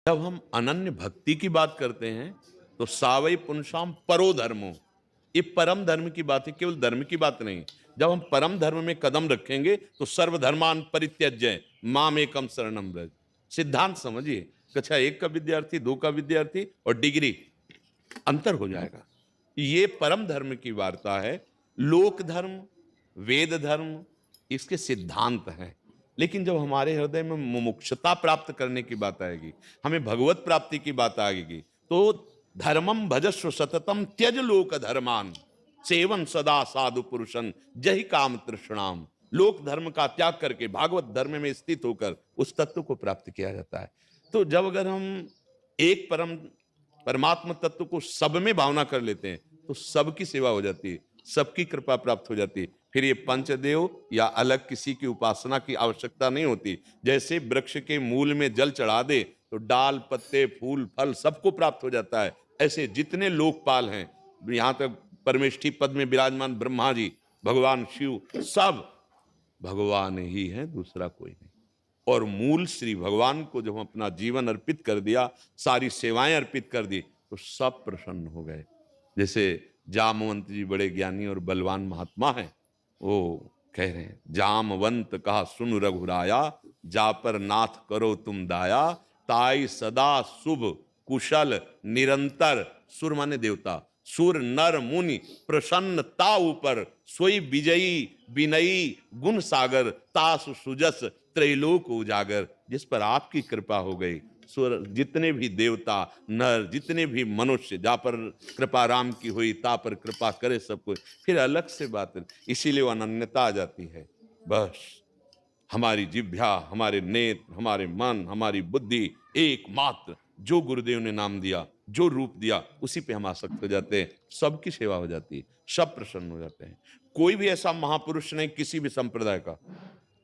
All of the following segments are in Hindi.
जब हम अनन्य भक्ति की बात करते हैं तो सावई पुनसाम परो धर्मो, ये परम धर्म की बात है, केवल धर्म की बात नहीं। जब हम परम धर्म में कदम रखेंगे तो सर्वधर्मान परित्यज्य माम एकम शरणम व्रज। सिद्धांत समझिए, कक्षा 1 का विद्यार्थी, 2 का विद्यार्थी और डिग्री, अंतर हो जाएगा। ये परम धर्म की वार्ता है। लोक धर्म, वेद धर्म इसके सिद्धांत हैं। लेकिन जब हमारे हृदय में मुमुक्षुता प्राप्त करने की बात आएगी, हमें भगवत प्राप्ति की बात आएगी, तो धर्मम भजस्व सततम त्यज लोक धर्मान सेवन सदा साधु पुरुषन जहि काम तृष्णाम। लोक धर्म का त्याग करके भागवत धर्म में स्थित होकर उस तत्व को प्राप्त किया जाता है। तो जब अगर हम एक परमात्मा तत्व को सब में भावना कर लेते हैं तो सबकी सेवा हो जाती है, सबकी कृपा प्राप्त हो जाती है। फिर ये पंचदेव या अलग किसी की उपासना की आवश्यकता नहीं होती। जैसे वृक्ष के मूल में जल चढ़ा दे तो डाल, पत्ते, फूल, फल सबको प्राप्त हो जाता है। ऐसे जितने लोकपाल हैं, यहां तक परमेष्ठी पद में विराजमान ब्रह्मा जी, भगवान शिव, सब भगवान ही है, दूसरा कोई नहीं। और मूल श्री भगवान को जब हम अपना जीवन अर्पित कर दिया, सारी सेवाएं अर्पित कर दी, तो सब प्रसन्न हो गए। जैसे जामवंत जी बड़े ज्ञानी और बलवान महात्मा हैं, वो कह रहे हैं, जामवंत कहा सुन रघुराया, जा पर नाथ करो तुम दाया, ताई सदा शुभ कुशल निरंतर। सुर माने देवता, सुर नर मुनि प्रसन्नता ऊपर, सोई विजयी विनयी गुण सागर, तासु सुजस त्रैलोक उजागर। जिस पर आपकी कृपा हो गई, सुर जितने भी देवता नर, जितने भी मनुष्य, जा पर कृपा राम की हुई ता पर कृपा करे सब कोई। फिर अलग से बात है, इसीलिए वो अनन्यता आ जाती है। बस हमारी जिह्वा, हमारे नेत्र, हमारे मन, हमारी बुद्धि एकमात्र जो गुरुदेव ने नाम दिया, जो रूप दिया, उसी पे हम आसक्त हो जाते हैं। सबकी सेवा हो जाती है, सब प्रसन्न हो जाते हैं। कोई भी ऐसा महापुरुष नहीं किसी भी संप्रदाय का,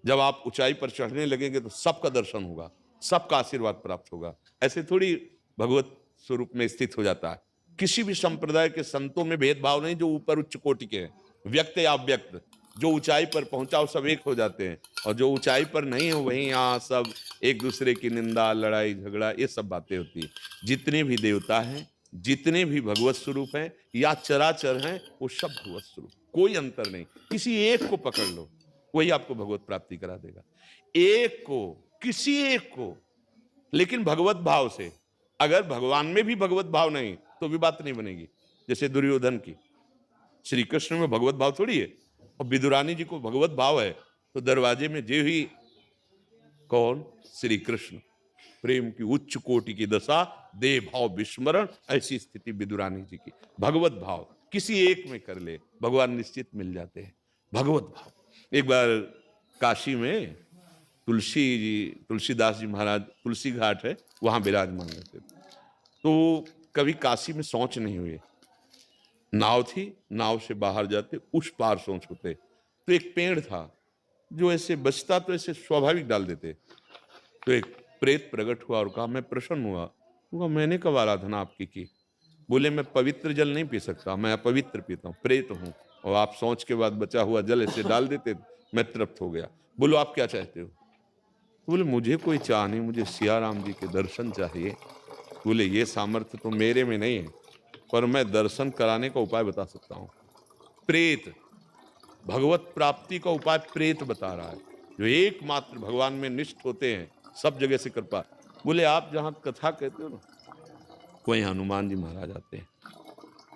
जब आप ऊंचाई पर चढ़ने लगेंगे तो सबका दर्शन होगा, सबका आशीर्वाद प्राप्त होगा। ऐसे थोड़ी भगवत स्वरूप में स्थित हो जाता है। किसी भी संप्रदाय के संतों में भेदभाव नहीं, जो ऊपर उच्च कोटि के हैं, व्यक्त या अव्यक्त, जो ऊंचाई पर पहुंचा वो सब एक हो जाते हैं, और जो ऊंचाई पर नहीं हो वहीं यहाँ सब एक दूसरे की निंदा, लड़ाई झगड़ा, ये सब बातें होती है। जितने भी देवता हैं, जितने भी भगवत स्वरूप हैं या चराचर हैं, वो सब भगवत स्वरूप, कोई अंतर नहीं। किसी एक को पकड़ लो, वही आपको भगवत प्राप्ति करा देगा। एक को, किसी एक को, लेकिन भगवत भाव से। अगर भगवान में भी भगवत भाव नहीं तो भी बात नहीं बनेगी। जैसे दुर्योधन की, श्री कृष्ण में भगवत भाव थोड़ी है, और विदुरानी जी को भगवत भाव है, तो दरवाजे में जे ही कौन, श्री कृष्ण, प्रेम की उच्च कोटि की दशा, देह भाव विस्मरण, ऐसी स्थिति विदुरानी जी की। भगवत भाव किसी एक में कर ले, भगवान निश्चित मिल जाते हैं। भगवत भाव। एक बार काशी में तुलसीदास जी महाराज, तुलसी घाट है, वहां विराजमान रहते थे। तो कभी काशी में शौच नहीं हुए, नाव थी, नाव से बाहर जाते उस पार शौच होते, तो एक पेड़ था जो ऐसे बचता तो ऐसे स्वाभाविक डाल देते। तो एक प्रेत प्रकट हुआ और कहा, मैं प्रसन्न हुआ, मैंने कब आराधना आपकी की? बोले, मैं पवित्र जल नहीं पी सकता, मैं अपवित्र पीता हूँ, प्रेत हूँ, और आप शौच के बाद बचा हुआ जल ऐसे डाल देते, मैं तृप्त हो गया। बोलो आप क्या चाहते हो? बोले, मुझे कोई चाह नहीं, मुझे सिया राम जी के दर्शन चाहिए। बोले, ये सामर्थ्य तो मेरे में नहीं है, पर मैं दर्शन कराने का उपाय बता सकता हूँ। प्रेत, भगवत प्राप्ति का उपाय प्रेत बता रहा है, जो एकमात्र भगवान में निष्ठ होते हैं, सब जगह से कृपा। बोले, आप जहां कथा कहते हो ना, वहीं हनुमान जी महाराज आते हैं,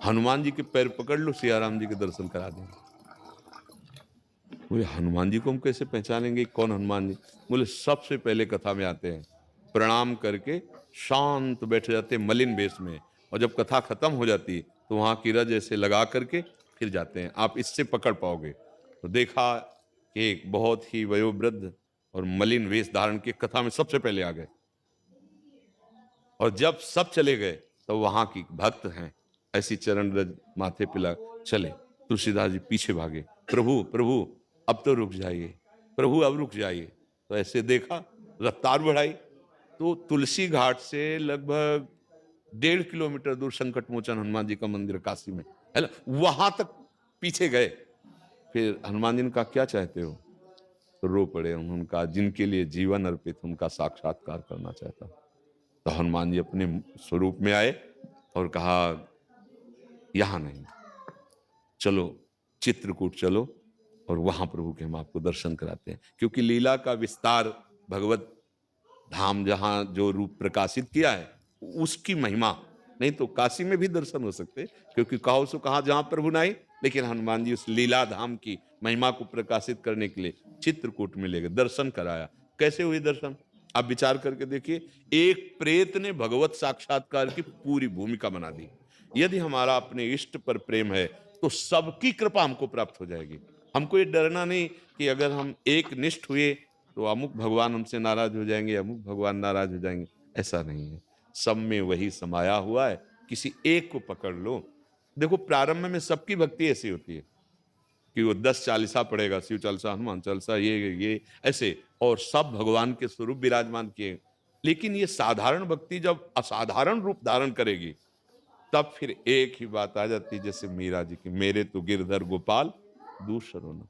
हनुमान जी के पैर पकड़ लो, सियाराम जी के दर्शन करा देंगे। बोले, हनुमान जी को हम कैसे पहचानेंगे, कौन हनुमान जी? बोले, सबसे पहले कथा में आते हैं, प्रणाम करके शांत बैठ जाते मलिन वेश में, और जब कथा खत्म हो जाती तो वहां की रज ऐसे लगा करके फिर जाते हैं। आप इससे पकड़ पाओगे। तो देखा कि एक बहुत ही वयोवृद्ध और मलिन वेश धारण के कथा में सबसे पहले आ गए, और जब सब चले गए तो वहां की भक्त हैं, ऐसी चरण रज माथे पिला चले। तुलसीदास जी पीछे भागे, प्रभु प्रभु अब तो रुक जाइए, प्रभु अब रुक जाइए। तो ऐसे देखा, रफ्तार बढ़ाई, तो तुलसी घाट से लगभग 1.5 किलोमीटर दूर संकट मोचन हनुमान जी का मंदिर काशी में है ना, वहां तक पीछे गए। फिर हनुमान जी ने कहा, क्या चाहते हो? तो रो पड़े। उन्होंने कहा, जिनके लिए जीवन अर्पित, उनका साक्षात्कार करना चाहता हूं। तो हनुमान जी अपने स्वरूप में आए और कहा यहां नहीं, चलो चित्रकूट चलो और वहां प्रभु के हम आपको दर्शन कराते हैं। क्योंकि लीला का विस्तार, भगवत धाम जहां जो रूप प्रकाशित किया है उसकी महिमा, नहीं तो काशी में भी दर्शन हो सकते, क्योंकि कहो सो कहा जहां प्रभु नाई, लेकिन हनुमान जी उस लीला धाम की महिमा को प्रकाशित करने के लिए चित्रकूट में ले गए, दर्शन कराया। कैसे हुए दर्शन, आप विचार करके देखिए। एक प्रेत ने भगवत साक्षात्कार की पूरी भूमिका बना दी। यदि हमारा अपने इष्ट पर प्रेम है तो सबकी कृपा हमको प्राप्त हो जाएगी। हमको ये डरना नहीं कि अगर हम एक निष्ठ हुए तो अमुक भगवान हमसे नाराज हो जाएंगे, अमुक भगवान नाराज हो जाएंगे। ऐसा नहीं है, सब में वही समाया हुआ है, किसी एक को पकड़ लो। देखो प्रारंभ में सबकी भक्ति ऐसी होती है कि वो 10 चालीसा पढ़ेगा, शिव चालीसा, हनुमान चालीसा, ये ऐसे, और सब भगवान के स्वरूप विराजमान किए। लेकिन ये साधारण भक्ति जब असाधारण रूप धारण करेगी तब फिर एक ही बात आ जाती है, जैसे मीरा जी की, मेरे तो गिरधर गोपाल दूसरों न,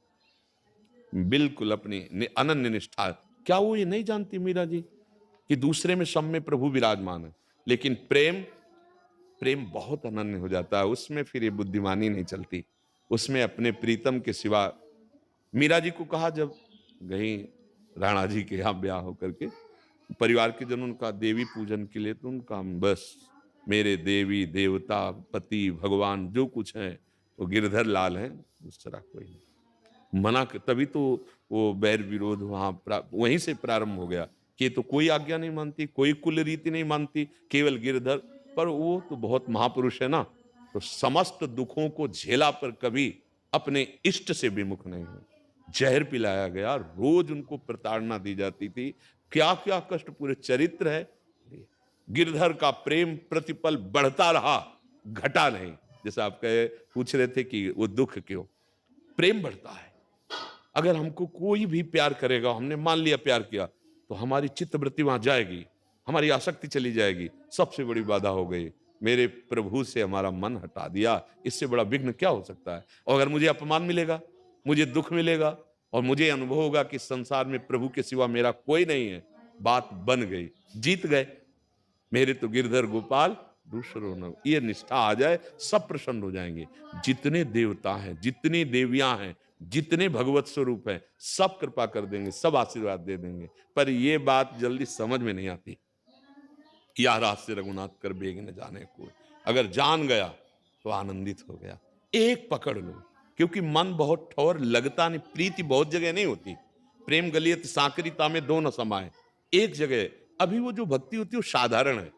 बिल्कुल अपनी अनन्य निष्ठा। क्या वो ये नहीं जानती मीरा जी कि दूसरे में सब में प्रभु विराजमान है, लेकिन प्रेम, प्रेम बहुत अनन्य हो जाता है उसमें, फिर ये बुद्धिमानी नहीं चलती उसमें, अपने प्रीतम के सिवा। मीरा जी को कहा जब गई राणा जी के यहाँ ब्याह होकर के, परिवार के जन उनका देवी पूजन के लिए, तो उनका बस मेरे देवी देवता पति भगवान जो कुछ है वो गिरधर लाल है, दूसरा कोई नहीं। मना तभी तो वो बैर विरोध वहीं से प्रारंभ हो गया कि तो कोई आज्ञा नहीं मानती, कोई कुल रीति नहीं मानती, केवल गिरधर। पर वो तो बहुत महापुरुष है ना, तो समस्त दुखों को झेला पर कभी अपने इष्ट से विमुख नहीं हुए। जहर पिलाया गया, रोज उनको प्रताड़ना दी जाती थी, क्या क्या कष्ट, पूरे चरित्र है। गिरधर का प्रेम प्रतिपल बढ़ता रहा, घटा नहीं। जैसे आप पूछ रहे थे कि वो दुख क्यों, प्रेम बढ़ता है। अगर हमको कोई भी प्यार करेगा, हमने मान लिया प्यार किया, तो हमारी चित्तवृत्ति वहां जाएगी, हमारी आसक्ति चली जाएगी। सबसे बड़ी बाधा हो गई, मेरे प्रभु से हमारा मन हटा दिया, इससे बड़ा विघ्न क्या हो सकता है। और अगर मुझे अपमान मिलेगा, मुझे दुख मिलेगा, और मुझे अनुभव होगा कि संसार में प्रभु के सिवा मेरा कोई नहीं है, बात बन गई, जीत गए। मेरे तो गिरधर गोपाल दूसरों न, ये निष्ठा आ जाए, सब प्रसन्न हो जाएंगे। जितने देवता हैं, जितनी देवियां हैं, जितने भगवत स्वरूप हैं, सब कृपा कर देंगे, सब आशीर्वाद दे देंगे। पर ये बात जल्दी समझ में नहीं आती। या रहस्य रघुनाथ कर बेग न जाने को, अगर जान गया तो आनंदित हो गया। एक पकड़ लो, क्योंकि मन बहुत ठोर लगता नहीं, प्रीति बहुत जगह नहीं होती। प्रेम गलियत साकरिता में दो न समाये, एक जगह। अभी वो जो भक्ति होती है वो साधारण है,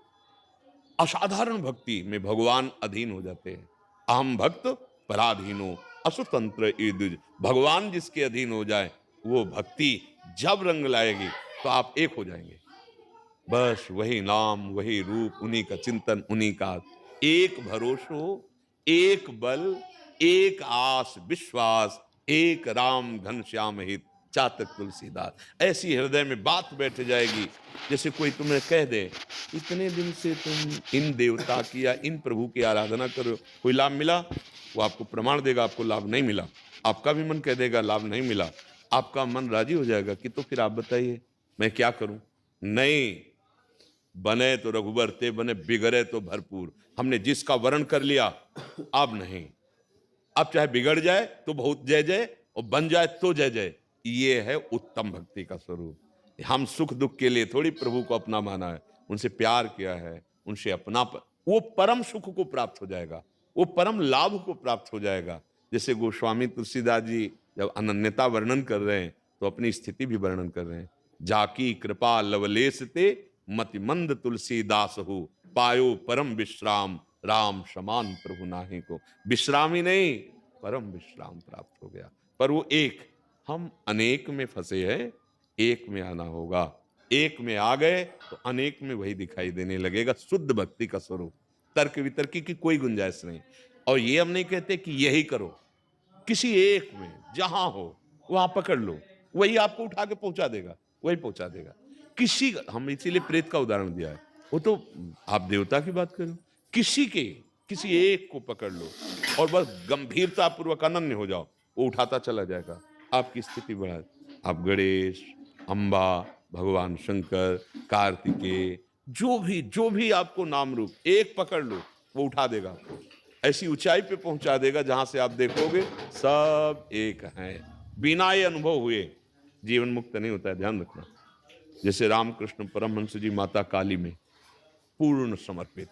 असाधारण भक्ति में भगवान अधीन हो जाते हैं। अहम भक्त पराधीनो असुतंत्र ईदुज, भगवान जिसके अधीन हो जाए वो भक्ति जब रंग लाएगी तो आप एक हो जाएंगे। बस वही नाम, वही रूप, उन्हीं का चिंतन, उन्हीं का एक भरोसो, एक बल, एक आस विश्वास, एक राम घनश्याम हित चातक तुलसीदास। ऐसी हृदय में बात बैठ जाएगी, जैसे कोई तुम्हें कह दे इतने दिन से तुम इन देवता की या इन प्रभु की आराधना करो, कोई लाभ मिला? वो आपको प्रमाण देगा आपको लाभ नहीं मिला। आपका भी मन कह देगा लाभ नहीं मिला, आपका मन राजी हो जाएगा कि तो फिर आप बताइए मैं क्या करूं। नहीं, बने तो रघुबर ते बने, बिगड़े तो भरपूर। हमने जिसका वर्ण कर लिया, अब नहीं। अब चाहे बिगड़ जाए तो बहुत जय जय, और बन जाए तो जय जय। ये है उत्तम भक्ति का स्वरूप। हम सुख दुख के लिए थोड़ी प्रभु को अपना माना है, उनसे प्यार किया है, उनसे अपना वो परम सुख को प्राप्त हो जाएगा, वो परम लाभ को प्राप्त हो जाएगा। जैसे गोस्वामी तुलसीदास जी जब अनन्यता वर्णन कर रहे हैं तो अपनी स्थिति भी वर्णन कर रहे हैं। जाकी कृपा लवलेश ते मति मंद तुलसीदास हो, पायो परम विश्राम राम समान प्रभु नाहि को। विश्राम ही नहीं, परम विश्राम प्राप्त हो गया। पर वो एक, हम अनेक में फंसे हैं, एक में आना होगा। एक में आ गए तो अनेक में वही दिखाई देने लगेगा, शुद्ध भक्ति का स्वरूप। तर्क वितर्की की कोई गुंजाइश नहीं। और ये हम नहीं कहते कि यही करो, किसी एक में जहां हो वहां पकड़ लो, वही आपको उठा के पहुंचा देगा, वही पहुंचा देगा। किसी, हम इसीलिए प्रेत का उदाहरण दिया है, वो तो आप देवता की बात करो, किसी एक को पकड़ लो और बस गंभीरता पूर्वक अनन्य हो जाओ, वो उठाता चला जाएगा, आपकी स्थिति बढ़ा। आप गणेश, अंबा, भगवान शंकर, कार्तिकेय, जो भी आपको नाम रूप एक पकड़ लो, वो उठा देगा आपको, ऐसी ऊंचाई पे पहुंचा देगा जहां से आप देखोगे सब एक है। बिना ये अनुभव हुए जीवन मुक्त नहीं होता है, ध्यान रखना। जैसे रामकृष्ण परमहंस जी माता काली में पूर्ण समर्पित,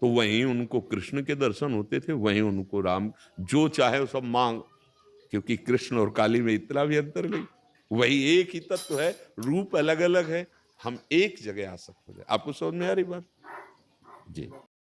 तो वहीं उनको कृष्ण के दर्शन होते थे, वहीं उनको राम जो चाहे वो सब मांग, क्योंकि कृष्ण और काली में इतना भी अंतर नहीं, वही एक ही तत्व है, रूप अलग अलग है, हम एक जगह आ सकते हैं। आपको समझ में आ रही बात? जी।